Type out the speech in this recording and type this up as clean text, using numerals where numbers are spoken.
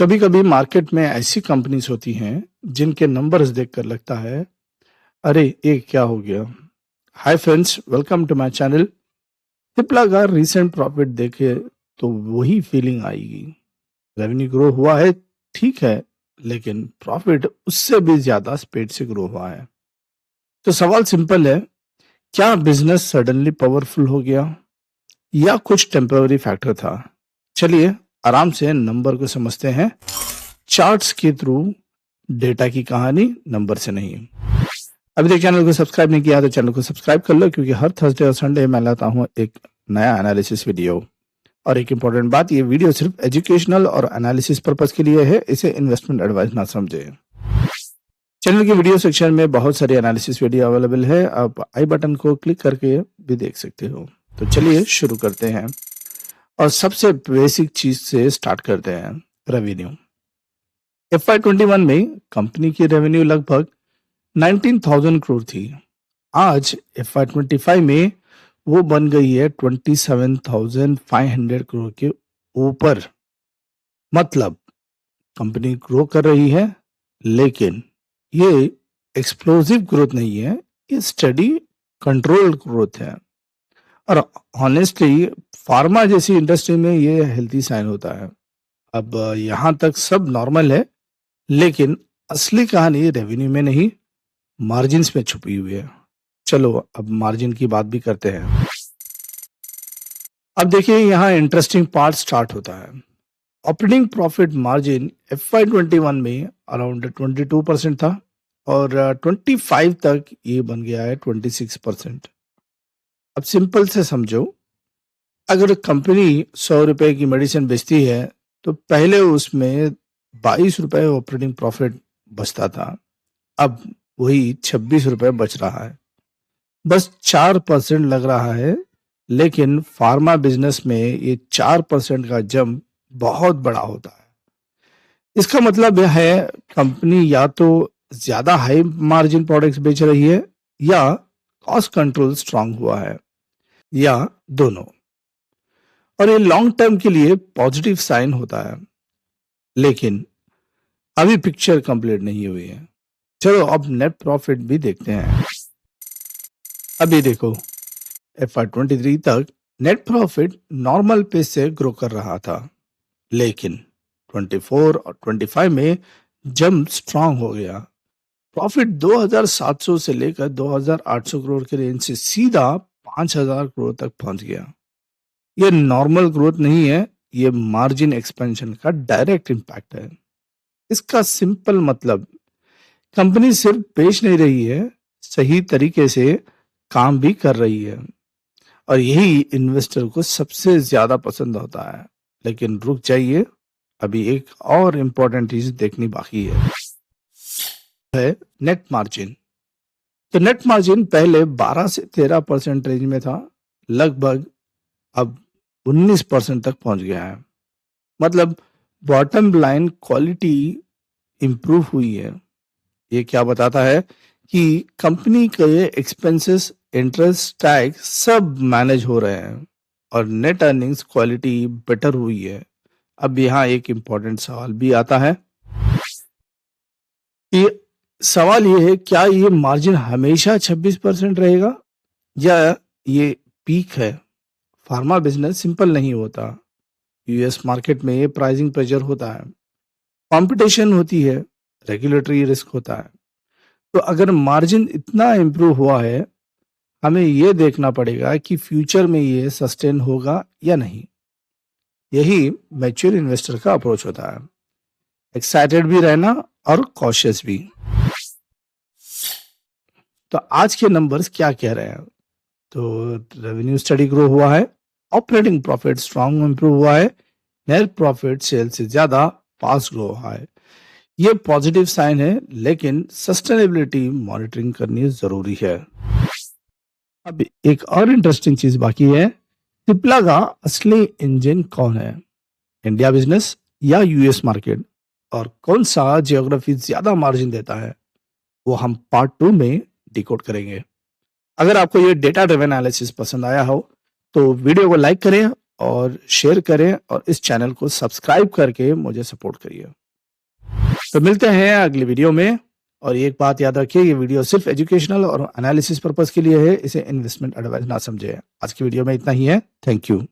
कभी कभी मार्केट में ऐसी कंपनीज होती हैं जिनके नंबर्स देखकर लगता है, अरे ये क्या हो गया। Hi friends, welcome to my channel. Cipla का रीसेंट प्रॉफिट देखे तो वही फीलिंग आएगी। रेवेन्यू ग्रो हुआ है, ठीक है, लेकिन प्रॉफिट उससे भी ज्यादा स्पीड से ग्रो हुआ है। तो सवाल सिंपल है, क्या बिजनेस सडनली पावरफुल हो गया या कुछ टेम्पररी फैक्टर था? चलिए आराम से नंबर को समझते हैं, चार्ट्स के थ्रू। डेटा की कहानी नंबर से नहीं। अभी तक चैनल को सब्सक्राइब नहीं किया तो चैनल को सब्सक्राइब कर लो, क्योंकि हर थर्सडे और संडे मैं लाता हूँ एक नया एनालिसिस वीडियो। और एक इम्पॉर्टेंट बात, ये वीडियो सिर्फ एजुकेशनल और एनालिसिस पर्पस के लिए है, इसे इन्वेस्टमेंट एडवाइस ना समझे। चैनल के वीडियो सेक्शन में बहुत सारी एनालिसिस वीडियो अवेलेबल है, आप आई बटन को क्लिक करके भी देख सकते हो। तो चलिए शुरू करते हैं और सबसे बेसिक चीज से स्टार्ट करते हैं, रेवेन्यू। FY21 में कंपनी की रेवेन्यू लगभग 19,000 करोड़ थी। आज FY25 में वो बन गई है 27,500 करोड़ के ऊपर। मतलब कंपनी ग्रो कर रही है, लेकिन ये एक्सप्लोसिव ग्रोथ नहीं है, ये स्टडी कंट्रोल्ड ग्रोथ है। और ऑनेस्टली फार्मा जैसी इंडस्ट्री में ये हेल्थी साइन होता है। अब यहाँ तक सब नॉर्मल है, लेकिन असली कहानी रेवेन्यू में नहीं, मार्जिन्स में छुपी हुई है। चलो अब मार्जिन की बात भी करते हैं। अब देखिए यहाँ इंटरेस्टिंग पार्ट स्टार्ट होता है। ऑपरेटिंग प्रॉफिट मार्जिन FY21 में अराउंड 22% था और 25 तक ये बन गया है 26%। अब सिंपल से समझो, अगर कंपनी 100 रुपए की मेडिसिन बेचती है तो पहले उसमें 22 रुपए ऑपरेटिंग प्रॉफिट बचता था, अब वही 26 रुपए बच रहा है। बस 4% लग रहा है, लेकिन फार्मा बिजनेस में ये 4% का जंप बहुत बड़ा होता है। इसका मतलब यह है, कंपनी या तो ज्यादा हाई मार्जिन प्रोडक्ट्स बेच रही है या कॉस्ट कंट्रोल स्ट्रांग हुआ है, या दोनों। और ये लॉन्ग टर्म के लिए पॉजिटिव साइन होता है। लेकिन अभी पिक्चर कंप्लीट नहीं हुई है। चलो अब नेट प्रॉफिट भी देखते हैं। अभी देखो, FY23 तक नेट प्रॉफिट नॉर्मल पेस से ग्रो कर रहा था, लेकिन 24 और 25 में जंप स्ट्रांग हो गया। प्रॉफिट 2,700 से लेकर 2,800 करोड़ के रेंज से सीधा 5,000 करोड़ तक पहुंच गया। ये नॉर्मल ग्रोथ नहीं है, ये मार्जिन एक्सपेंशन का डायरेक्ट इम्पैक्ट है। इसका सिंपल मतलब, कंपनी सिर्फ बेच नहीं रही है, सही तरीके से काम भी कर रही है। और यही इन्वेस्टर को सबसे ज्यादा पसंद होता है। लेकिन रुक जाइए, अभी एक और इम्पोर्टेंट चीज देखनी बाकी है नेट मार्जिन। तो नेट मार्जिन पहले 12 से 13% रेंज में था, लगभग अब 19% तक पहुंच गया है। मतलब बॉटम लाइन क्वालिटी इंप्रूव हुई है। ये क्या बताता है कि कंपनी के एक्सपेंसेस, इंटरेस्ट, टैक्स सब मैनेज हो रहे हैं और नेट अर्निंग्स क्वालिटी बेटर हुई है। अब यहाँ एक इम्पॉर्टेंट सवाल भी आता है। ये सवाल ये है, क्या ये मार्जिन हमेशा 26% रहेगा या ये पीक है? फार्मा बिजनेस सिंपल नहीं होता। US मार्केट में ये प्राइसिंग प्रेशर होता है, कंपटीशन होती है, रेगुलेटरी रिस्क होता है। तो अगर मार्जिन इतना इम्प्रूव हुआ है, हमें ये देखना पड़ेगा कि फ्यूचर में ये सस्टेन होगा या नहीं। यही मैच्योर इन्वेस्टर का अप्रोच होता है, एक्साइटेड भी रहना और कॉशियस भी। तो आज के नंबर्स क्या कह रहे हैं? तो रेवेन्यू स्टडी ग्रो हुआ है, ऑपरेटिंग प्रॉफिट स्ट्रांग इंप्रूव हुआ है, नेट प्रॉफिट सेल से ज्यादा फास्ट ग्रो हुआ है। ये पॉजिटिव साइन है, लेकिन सस्टेनेबिलिटी मॉनिटरिंग करनी जरूरी है। अब एक और इंटरेस्टिंग चीज बाकी है, सिप्ला का असली इंजन कौन है? इंडिया बिजनेस या US मार्केट? और कौन सा जियोग्राफी ज्यादा मार्जिन देता है, वो हम पार्ट 2 में डिकोड करेंगे। अगर आपको ये डेटा ड्रिवन एनालिसिस पसंद आया हो तो वीडियो को लाइक करें और शेयर करें और इस चैनल को सब्सक्राइब करके मुझे सपोर्ट करिए। तो मिलते हैं अगली वीडियो में। और एक बात याद रखिए, ये वीडियो सिर्फ एजुकेशनल और एनालिसिस पर्पस के लिए है, इसे इन्वेस्टमेंट एडवाइस ना समझे। आज की वीडियो में इतना ही है। Thank you.